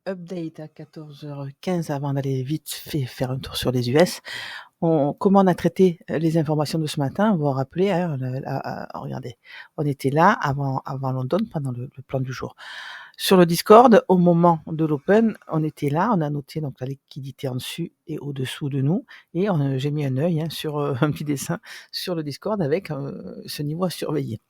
Update à 14h15 avant d'aller vite fait faire un tour sur les US. Comment on a traité les informations de ce matin? Vous vous rappelez, hein, regardez, on était là avant London pendant le plan du jour. Sur le Discord, au moment de l'open, on était là, on a noté donc la liquidité en dessus et au-dessous de nous, et j'ai mis un œil sur un petit dessin sur le Discord avec ce niveau à surveiller.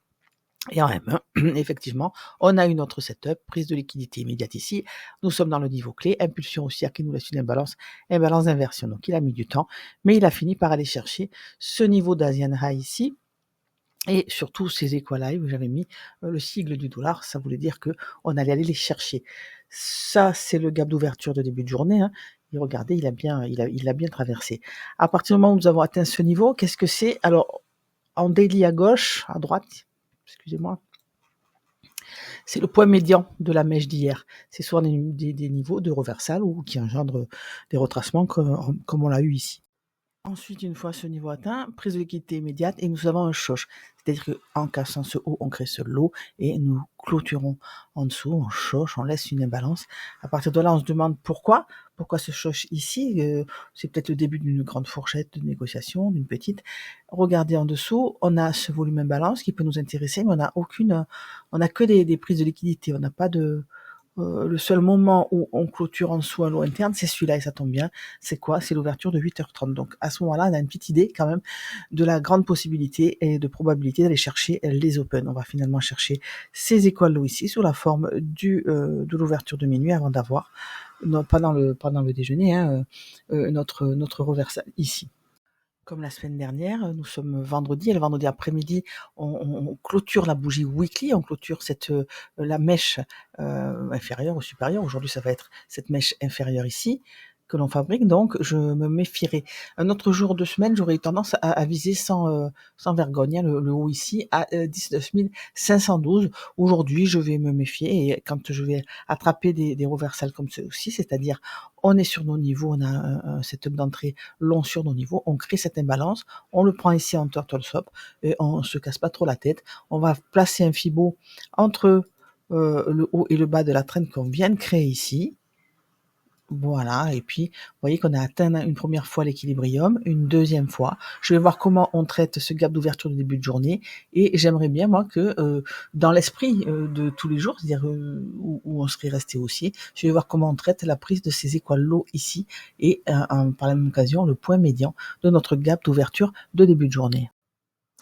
Et en M1, effectivement, on a une autre setup, prise de liquidité immédiate ici. Nous sommes dans le niveau clé, impulsion haussière qui nous laisse une imbalance d'inversion. Donc il a mis du temps, mais il a fini par aller chercher ce niveau d'Asian High ici. Et surtout ces equalize, j'avais mis le sigle du dollar, ça voulait dire que on allait aller les chercher. Ça, c'est le gap d'ouverture de début de journée. Hein. Et regardez, il a bien traversé. À partir du moment où nous avons atteint ce niveau, qu'est-ce que c'est? Alors, en daily à gauche, à droite, excusez-moi, c'est le point médian de la mèche d'hier. C'est soit des niveaux de reversal ou qui engendrent des retracements comme on l'a eu ici. Ensuite, une fois ce niveau atteint, prise de liquidité immédiate et nous avons un choche. C'est-à-dire qu'en cassant ce haut, on crée ce low et nous clôturons en dessous, on choche, on laisse une imbalance. À partir de là, on se demande pourquoi ce choche ici. C'est peut-être le début d'une grande fourchette de négociation, d'une petite. Regardez en dessous, on a ce volume imbalance qui peut nous intéresser, mais on n'a que des prises de liquidité. On n'a pas de, le seul moment où on clôture en dessous un lot interne, c'est celui-là, et ça tombe bien. C'est quoi? C'est l'ouverture de 8h30. Donc, à ce moment-là, on a une petite idée, quand même, de la grande possibilité et de probabilité d'aller chercher les open. On va finalement chercher ces écoles low ici, sous la forme de l'ouverture de minuit, avant d'avoir, pendant le déjeuner, hein, notre reversal ici. Comme la semaine dernière, nous sommes vendredi, et le vendredi après-midi, on clôture la bougie weekly, on clôture la mèche inférieure ou supérieure. Aujourd'hui, ça va être cette mèche inférieure ici que l'on fabrique, donc je me méfierai. Un autre jour de semaine, j'aurais eu tendance à viser sans vergogne, hein, le haut ici à 19 512. Aujourd'hui, je vais me méfier, et quand je vais attraper des reversals comme ceux-ci, c'est-à-dire on est sur nos niveaux, on a un setup d'entrée long sur nos niveaux, on crée cette imbalance, on le prend ici en turtle swap et on se casse pas trop la tête. On va placer un Fibo entre le haut et le bas de la trend qu'on vient de créer ici. Voilà, et puis vous voyez qu'on a atteint une première fois l'équilibrium, une deuxième fois. Je vais voir comment on traite ce gap d'ouverture de début de journée, et j'aimerais bien moi que dans l'esprit de tous les jours, c'est-à-dire où on serait resté aussi, je vais voir comment on traite la prise de ces étoiles low ici et par la même occasion le point médian de notre gap d'ouverture de début de journée.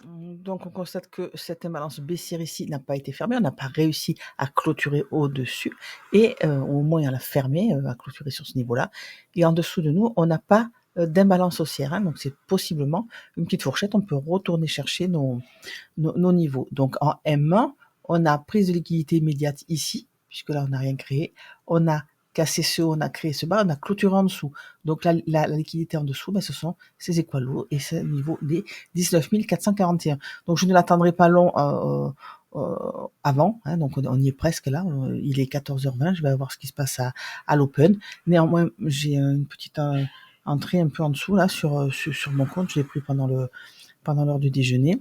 Donc on constate que cette imbalance baissière ici n'a pas été fermée, on n'a pas réussi à clôturer au-dessus, et au moins à la fermer, à clôturer sur ce niveau-là. Et en dessous de nous, on n'a pas d'imbalance haussière, hein, donc c'est possiblement une petite fourchette, on peut retourner chercher nos niveaux. Donc en M1, on a prise de liquidité immédiate ici, puisque là on n'a rien créé, on a cassé ce haut, on a créé ce bas, on a clôturé en dessous. Donc la liquidité en dessous, ce sont ces équalos et ce niveau des 19 441. Donc je ne l'attendrai pas long avant, hein, donc on y est presque là, il est 14h20, je vais voir ce qui se passe à l'open. Néanmoins, j'ai une petite entrée un peu en dessous là sur mon compte, je l'ai pris pendant l'heure du déjeuner.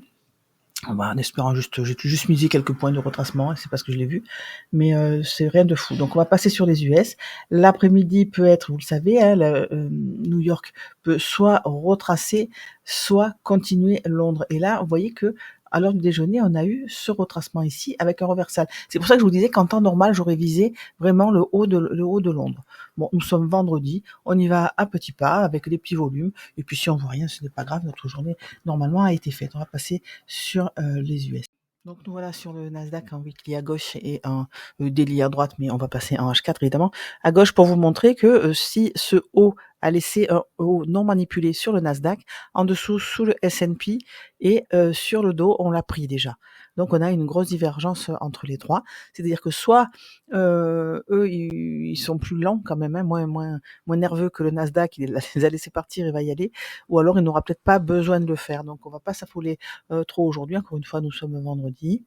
En espérant j'ai juste misé quelques points de retracement, c'est parce que je l'ai vu, mais c'est rien de fou. Donc on va passer sur les US. L'après-midi peut être, vous le savez, hein, New York peut soit retracer, soit continuer Londres. Et là, vous voyez que à l'heure du déjeuner, on a eu ce retracement ici avec un reversal. C'est pour ça que je vous disais qu'en temps normal, j'aurais visé vraiment le haut de Londres. Bon, nous sommes vendredi, on y va à petits pas avec des petits volumes, et puis si on voit rien, ce n'est pas grave, notre journée normalement a été faite. On va passer sur les US. Donc nous voilà sur le Nasdaq en weekly à gauche et en daily à droite, mais on va passer en H4 évidemment. À gauche pour vous montrer que si ce haut a laissé un haut non manipulé sur le Nasdaq, en dessous sous le S&P, et sur le dos on l'a pris déjà. Donc on a une grosse divergence entre les trois. C'est-à-dire que soit eux ils sont plus lents quand même, hein, moins nerveux que le Nasdaq, il les a laissés partir, il va y aller, ou alors il n'aura peut-être pas besoin de le faire. Donc on va pas s'affoler trop aujourd'hui. Encore une fois, nous sommes vendredi.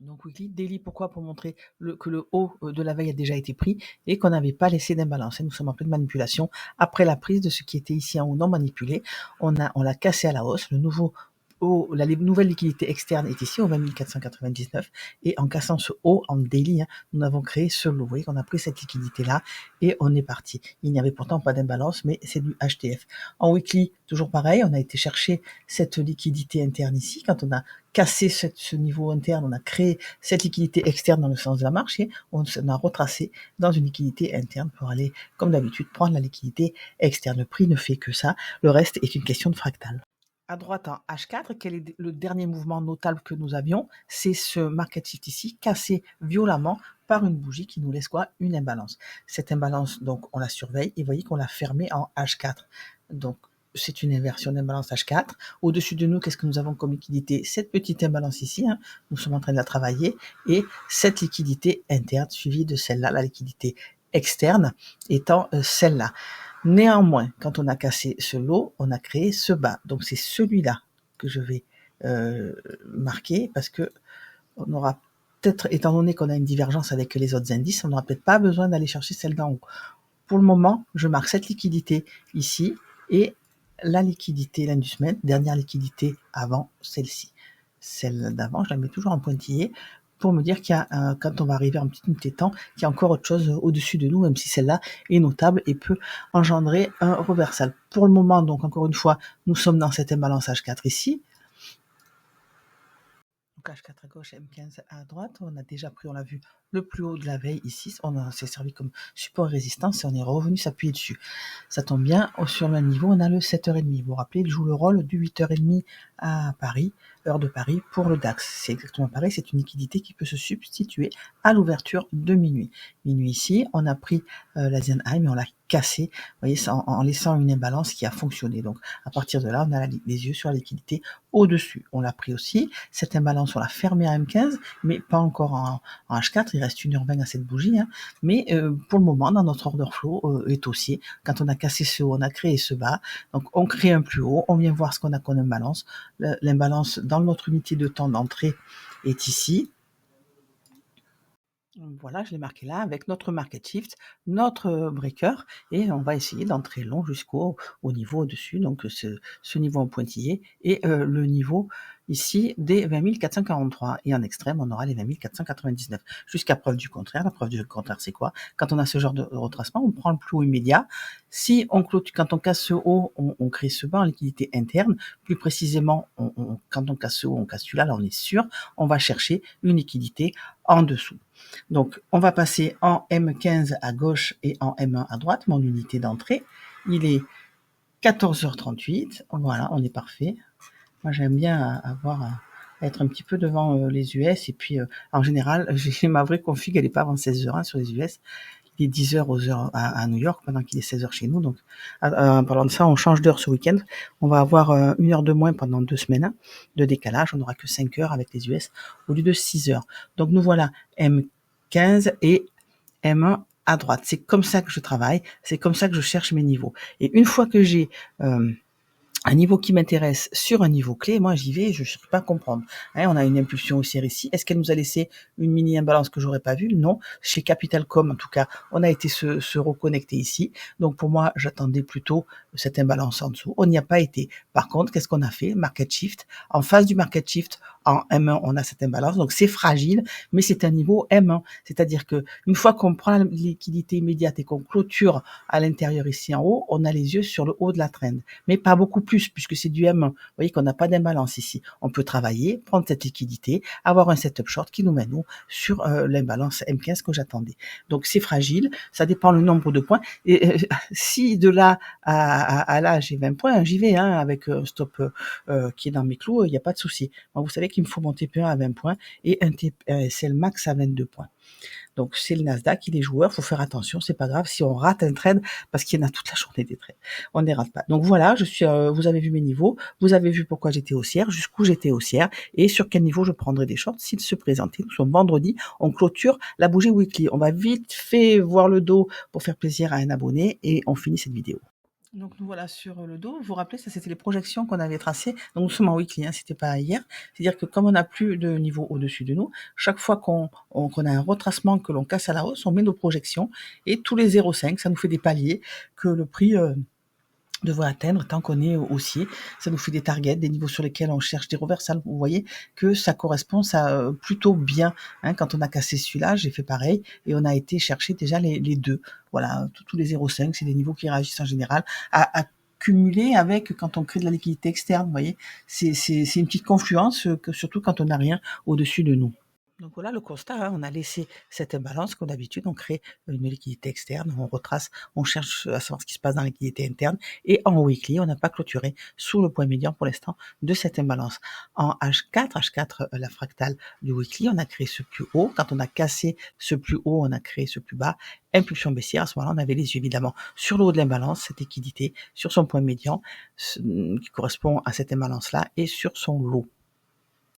Donc weekly, daily, pourquoi? Pour montrer que le haut de la veille a déjà été pris et qu'on n'avait pas laissé d'imbalance. Et nous sommes en pleine manipulation. Après la prise de ce qui était ici en haut non manipulé, on l'a cassé à la hausse. Le nouveau la nouvelle liquidité externe est ici, au 20 499, et en cassant ce haut en daily, nous avons créé ce lot. Vous voyez qu'on a pris cette liquidité-là, et on est parti. Il n'y avait pourtant pas d'imbalance, mais c'est du HTF. En weekly, toujours pareil, on a été chercher cette liquidité interne ici. Quand on a cassé ce niveau interne, on a créé cette liquidité externe dans le sens de la marche, et on a retracé dans une liquidité interne pour aller, comme d'habitude, prendre la liquidité externe. Le prix ne fait que ça. Le reste est une question de fractal. À droite en H4, quel est le dernier mouvement notable que nous avions? C'est ce market shift ici, cassé violemment par une bougie qui nous laisse quoi? Une imbalance. Cette imbalance, donc, on la surveille et vous voyez qu'on l'a fermée en H4. Donc, c'est une inversion d'imbalance H4. Au-dessus de nous, qu'est-ce que nous avons comme liquidité? Cette petite imbalance ici, nous sommes en train de la travailler, et cette liquidité interne suivie de celle-là, la liquidité externe étant celle-là. Néanmoins, quand on a cassé ce lot, on a créé ce bas. Donc c'est celui-là que je vais marquer, parce que on aura peut-être, étant donné qu'on a une divergence avec les autres indices, on n'aura peut-être pas besoin d'aller chercher celle d'en haut. Pour le moment, je marque cette liquidité ici et la liquidité, l'inducement, dernière liquidité avant celle-ci. Celle d'avant, je la mets toujours en pointillé pour me dire qu'il y a, quand on va arriver en petite unité de temps, qu'il y a encore autre chose au-dessus de nous, même si celle-là est notable et peut engendrer un reversal. Pour le moment, donc, encore une fois, nous sommes dans cette imbalance H4 ici. Donc H4 à gauche, M15 à droite. On a déjà pris, on l'a vu, le plus haut de la veille ici. On s'est servi comme support et résistance et on est revenu s'appuyer dessus. Ça tombe bien, sur le même niveau, on a le 7h30. Vous vous rappelez, il joue le rôle du 8h30 à Paris, heure de Paris, pour le DAX. C'est exactement pareil, c'est une liquidité qui peut se substituer à l'ouverture de minuit. Minuit ici, on a pris l'Asian High, mais on l'a cassé, vous voyez, en laissant une imbalance qui a fonctionné. Donc, à partir de là, on a les yeux sur la liquidité au-dessus. On l'a pris aussi. Cette imbalance, on l'a fermée à M15, mais pas encore en H4. Il reste 1h20 à cette bougie. Mais pour le moment, dans notre order flow est haussier. Quand on a cassé ce haut, on a créé ce bas. Donc, on crée un plus haut. On vient voir ce qu'on a comme imbalance. L'imbalance dans notre unité de temps d'entrée est ici. Voilà, je l'ai marqué là avec notre market shift, notre breaker, et on va essayer d'entrer long jusqu'au niveau au-dessus, donc ce niveau en pointillé, et le niveau ici des 20 443. Et en extrême, on aura les 20 499. Jusqu'à preuve du contraire. La preuve du contraire, c'est quoi? Quand on a ce genre de retracement, on prend le plus haut immédiat. Si on clôture, quand on casse ce haut, on crée ce bas en liquidité interne. Plus précisément, quand on casse ce haut, on casse celui-là, là on est sûr, on va chercher une liquidité en dessous. Donc, on va passer en M15 à gauche et en M1 à droite, mon unité d'entrée. Il est 14h38. Voilà, on est parfait. Moi, j'aime bien être un petit peu devant les US. Et puis, en général, j'ai ma vraie config, elle n'est pas avant 16h sur les US. Il est 10h aux heures à New York, pendant qu'il est 16h chez nous. Donc, en parlant de ça, on change d'heure ce week-end. On va avoir 1 heure de moins pendant 2 semaines de décalage. On n'aura que 5 heures avec les US au lieu de 6 heures. Donc, nous voilà M15 et M1 à droite. C'est comme ça que je travaille. C'est comme ça que je cherche mes niveaux. Et une fois que j'ai un niveau qui m'intéresse sur un niveau clé, moi j'y vais, je ne cherche pas à comprendre. On a une impulsion haussière ici. Est-ce qu'elle nous a laissé une mini imbalance que j'aurais pas vue? Non. Chez Capitalcom, en tout cas, on a été se reconnecter ici. Donc pour moi, j'attendais plutôt cette imbalance en dessous. On n'y a pas été. Par contre, qu'est-ce qu'on a fait? Market shift. En face du market shift, en M1, on a cette imbalance. Donc c'est fragile, mais c'est un niveau M1. C'est-à-dire que une fois qu'on prend la liquidité immédiate et qu'on clôture à l'intérieur ici en haut, on a les yeux sur le haut de la trend. Mais pas beaucoup plus, puisque c'est du M1. Vous voyez qu'on n'a pas d'imbalance ici. On peut travailler, prendre cette liquidité, avoir un setup short qui nous mène nous sur l'imbalance M15 que j'attendais. Donc c'est fragile, ça dépend le nombre de points. Et si de là à là j'ai 20 points, j'y vais avec un stop qui est dans mes clous, il n'y a pas de souci. Moi, vous savez qu'il me faut mon TP1 à 20 points et un TSL max à 22 points. Donc c'est le Nasdaq, il est joueur, faut faire attention, c'est pas grave si on rate un trade, parce qu'il y en a toute la journée des trades. On ne les rate pas. Donc voilà, vous avez vu mes niveaux, vous avez vu pourquoi j'étais haussière, jusqu'où j'étais haussière, et sur quel niveau je prendrai des shorts s'ils se présentaient. Nous sommes vendredi, on clôture la bougie weekly. On va vite fait voir le dos pour faire plaisir à un abonné, et on finit cette vidéo. Donc nous voilà sur le dos. Vous vous rappelez, ça c'était les projections qu'on avait tracées. Donc nous sommes en weekly, c'était pas hier. C'est-à-dire que comme on n'a plus de niveau au-dessus de nous, chaque fois qu'on a un retracement que l'on casse à la hausse, on met nos projections et tous les 0,5, ça nous fait des paliers que le prix devrait atteindre tant qu'on est haussier. Ça nous fait des targets, des niveaux sur lesquels on cherche des reversals. Vous voyez que ça correspond ça plutôt bien. Quand on a cassé celui-là, j'ai fait pareil et on a été chercher déjà les deux. Voilà, tous les 0,5, c'est des niveaux qui réagissent en général à cumuler avec quand on crée de la liquidité externe. Vous voyez, c'est une petite confluence, surtout quand on n'a rien au-dessus de nous. Donc voilà le constat, on a laissé cette imbalance comme d'habitude, on crée une liquidité externe, on retrace, on cherche à savoir ce qui se passe dans la liquidité interne et en weekly, on n'a pas clôturé sous le point médian pour l'instant de cette imbalance. En H4, la fractale du weekly, on a créé ce plus haut. Quand on a cassé ce plus haut, on a créé ce plus bas. Impulsion baissière, à ce moment-là, on avait les yeux évidemment sur le haut de l'imbalance, cette liquidité, sur son point médian qui correspond à cette imbalance-là et sur son lot.